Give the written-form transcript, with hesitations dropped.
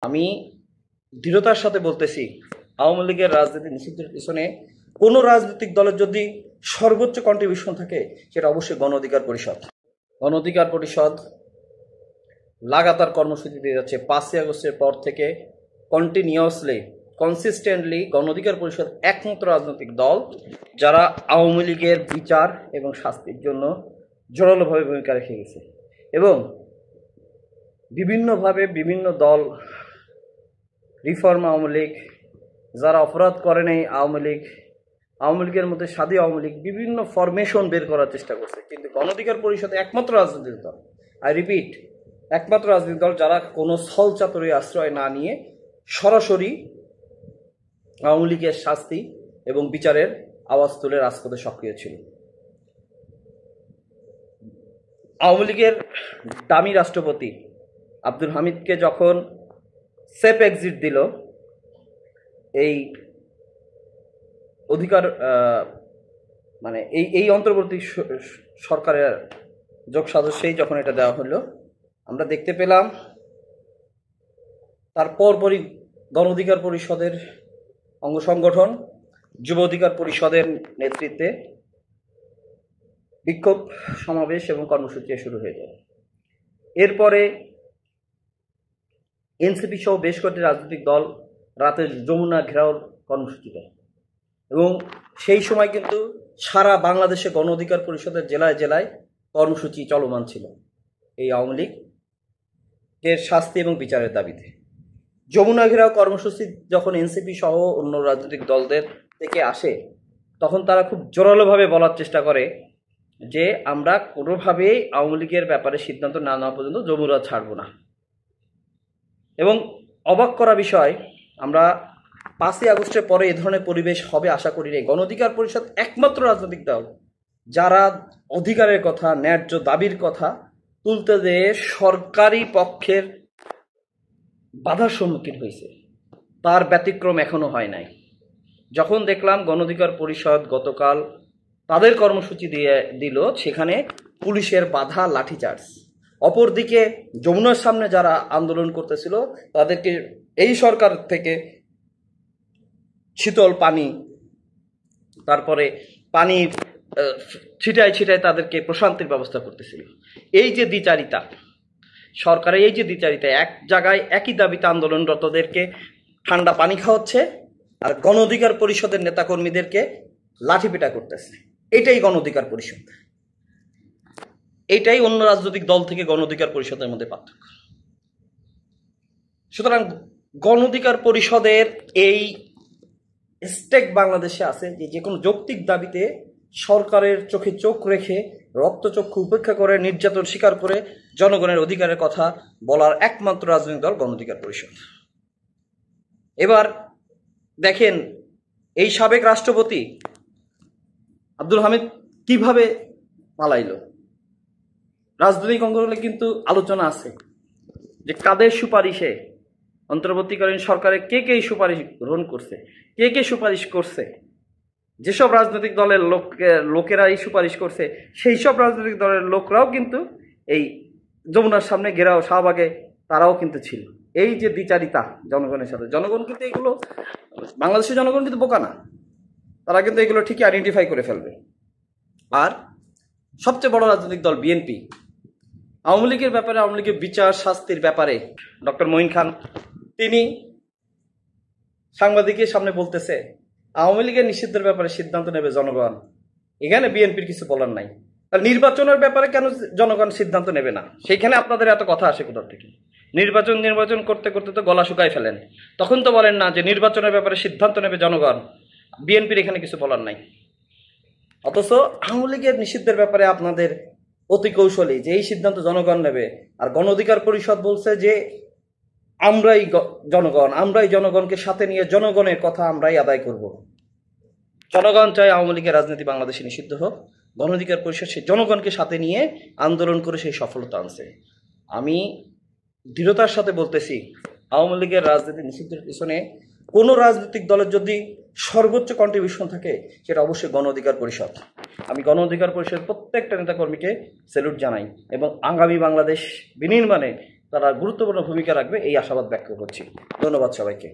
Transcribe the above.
আমি দৃঢ়তার সাথে বলতেছি, আওয়ামী লীগের রাজনীতি নিষিদ্ধের পিছনে কোনো রাজনৈতিক দলের যদি সর্বোচ্চ কন্ট্রিবিউশন থাকে সেটা অবশ্যই গণ অধিকার পরিষদ। গণ অধিকার পরিষদ লাগাতার কর্মসূচি দিয়ে যাচ্ছে। 5ই আগস্টের পর থেকে কনসিস্টেন্টলি গণ অধিকার পরিষদ একমাত্র রাজনৈতিক দল যারা আওয়ামী লীগের বিচার এবং শাস্তির জন্য জোরালোভাবে ভূমিকা রেখে গেছে। এবং বিভিন্নভাবে বিভিন্ন দল, রিফর্ম আওয়ামী লীগ, যারা অপরাধ করে নেই আওয়ামী লীগের মধ্যে সাদী আওয়ামী লীগ বিভিন্ন ফরমেশন বের করার চেষ্টা করছে, কিন্তু গণ অধিকার পরিষদ একমাত্র রাজনৈতিক দল, আই রিপিট, একমাত্র রাজনৈতিক দল যারা কোনো ছল চাতুরী আশ্রয় না নিয়ে সরাসরি আওয়ামী লীগের শাস্তি এবং বিচারের আওয়াজ তুলে রাজপথে সক্রিয় ছিল। আওয়ামী লীগের দামি রাষ্ট্রপতি আব্দুল হামিদকে যখন সেফ এক্সিট দিল এই অধিকার মানে এই অন্তর্বর্তী সরকারের যোগ সদস্যই যখন এটা দেওয়া হলো, আমরা দেখতে পেলাম তার পরপরই গণ অধিকার পরিষদের অঙ্গ সংগঠন যুব অধিকার পরিষদের নেতৃত্বে বিক্ষোভ সমাবেশ এবং কর্মসূচি শুরু হয়ে যায়। এরপরে এনসিপি সহ বেশ কয়েকটি রাজনৈতিক দল রাতে যমুনা ঘেরাওর কর্মসূচি দেয় এবং সেই সময় কিন্তু সারা বাংলাদেশে গণ অধিকার পরিষদের জেলায় জেলায় কর্মসূচি চলমান ছিল এই আওয়ামী লীগের শাস্তি এবং বিচারের দাবিতে। যমুনা ঘেরাও কর্মসূচি যখন এনসিপি সহ অন্য রাজনৈতিক দলদের থেকে আসে, তখন তারা খুব জোরালোভাবে বলার চেষ্টা করে যে আমরা কোনোভাবেই আওয়ামী লীগের ব্যাপারে সিদ্ধান্ত না নেওয়া পর্যন্ত যমুনা ছাড়ব না। এবং অবাক করা বিষয়, আমরা 5ই আগস্টের পরে এ ধরনের পরিবেশ হবে আশা করি নি। গণ অধিকার পরিষদ একমাত্র রাজনৈতিক দল যারা অধিকারের কথা, ন্যায্য দাবির কথা তুলতে দিয়ে সরকারি পক্ষের বাধার সম্মুখীন হয়েছে। তার ব্যতিক্রম এখনো হয় নাই। যখন দেখলাম গণ অধিকার পরিষদ গতকাল তাদের কর্মসূচি দিল, সেখানে পুলিশের বাধা, লাঠিচার্জ। অপরদিকে যমুনার সামনে যারা আন্দোলন করতেছিল তাদেরকে এই সরকার থেকে শীতল পানি, তারপরে পানি ছিটায় ছিটায় তাদেরকে প্রশান্তির ব্যবস্থা করতেছিল। এই যে দ্বিচারিতা, সরকারের এই যে দ্বিচারিতা, এক জায়গায় একই দাবিতে আন্দোলনরতদেরকে ঠান্ডা পানি খাওয়াচ্ছে আর গণ অধিকার পরিষদের নেতাকর্মীদেরকে লাঠিপেটা করতেছে। এটাই গণ অধিকার পরিষদ, এইটাই অন্য রাজনৈতিক দল থেকে গণ অধিকার পরিষদের মধ্যে পার্থক্য। সুতরাং গণ অধিকার পরিষদের এই স্টেক বাংলাদেশে আছে যে কোনো যৌক্তিক দাবিতে সরকারের চোখে চোখ রেখে রক্তচক্ষু উপেক্ষা করে নির্যাতন স্বীকার করে জনগণের অধিকারের কথা বলার একমাত্র রাজনৈতিক দল গণ অধিকার পরিষদ। এবার দেখেন এই সাবেক রাষ্ট্রপতি আব্দুল হামিদ কিভাবে পালাইল। রাজনৈতিক অঙ্গনে কিন্তু আলোচনা আছে যে কাদের সুপারিশে অন্তর্বর্তীকালীন সরকারের কে কে সুপারিশ গ্রহণ করছে, কে কে সুপারিশ করছে। যেসব রাজনৈতিক দলের লোকেরা এই সুপারিশ করছে, সেই সব রাজনৈতিক দলের লোকরাও কিন্তু এই যমুনার সামনে ঘেরাও শাহবাগে তারাও কিন্তু ছিল। এই যে দ্বিচারিতা জনগণের সাথে, জনগণ কিন্তু এগুলো, বাংলাদেশের জনগণ কিন্তু বোকা না, তারা কিন্তু এগুলো ঠিকই আইডেন্টিফাই করে ফেলবে। আর সবচেয়ে বড় রাজনৈতিক দল বিএনপি আওয়ামী লীগের ব্যাপারে, আওয়ামী লীগের বিচার শাস্তির ব্যাপারে ডক্টর মঈন খান তিনি সাংবাদিকের সামনে বলতেছে আওয়ামী লীগের নিষিদ্ধের ব্যাপারে সিদ্ধান্ত নেবে জনগণ, এখানে বিএনপির কিছু বলার নাই। আর নির্বাচনের ব্যাপারে কেন জনগণ সিদ্ধান্ত নেবে না, সেইখানে আপনাদের এত কথা আসে কোথা থেকে? নির্বাচন করতে করতে তো গলা শুকায় ফেলেন, তখন তো বলেন না যে নির্বাচনের ব্যাপারে সিদ্ধান্ত নেবে জনগণ, বিএনপির এখানে কিছু বলার নাই। অথচ আওয়ামী লীগের নিষিদ্ধের ব্যাপারে আপনাদের অতি কৌশলী যে এই সিদ্ধান্ত জনগণ নেবে, আর গণ অধিকার পরিষদ বলছে যে আমরাই জনগণকে সাথে নিয়ে জনগণের কথা আমরাই আদায় করব। জনগণ চায় আওয়ামী লীগের রাজনীতি বাংলাদেশে নিষিদ্ধ হোক, গণ অধিকার পরিষদ সেই জনগণকে সাথে নিয়ে আন্দোলন করে সেই সফলতা আনছে। আমি দৃঢ়তার সাথে বলতেছি, আওয়ামী লীগের রাজনীতি নিষিদ্ধের পিছনে কোনো রাজনৈতিক দলের যদি সর্বোচ্চ কন্ট্রিবিউশন থাকে সেটা অবশ্যই গণ অধিকার পরিষদ। আমি গণ অধিকার পরিষদের প্রত্যেকটা নেতাকর্মীকে স্যালুট জানাই এবং আগামী বাংলাদেশ বিনির্মাণে তারা গুরুত্বপূর্ণ ভূমিকা রাখবে এই আশাবাদ ব্যক্ত করছি। ধন্যবাদ সবাইকে।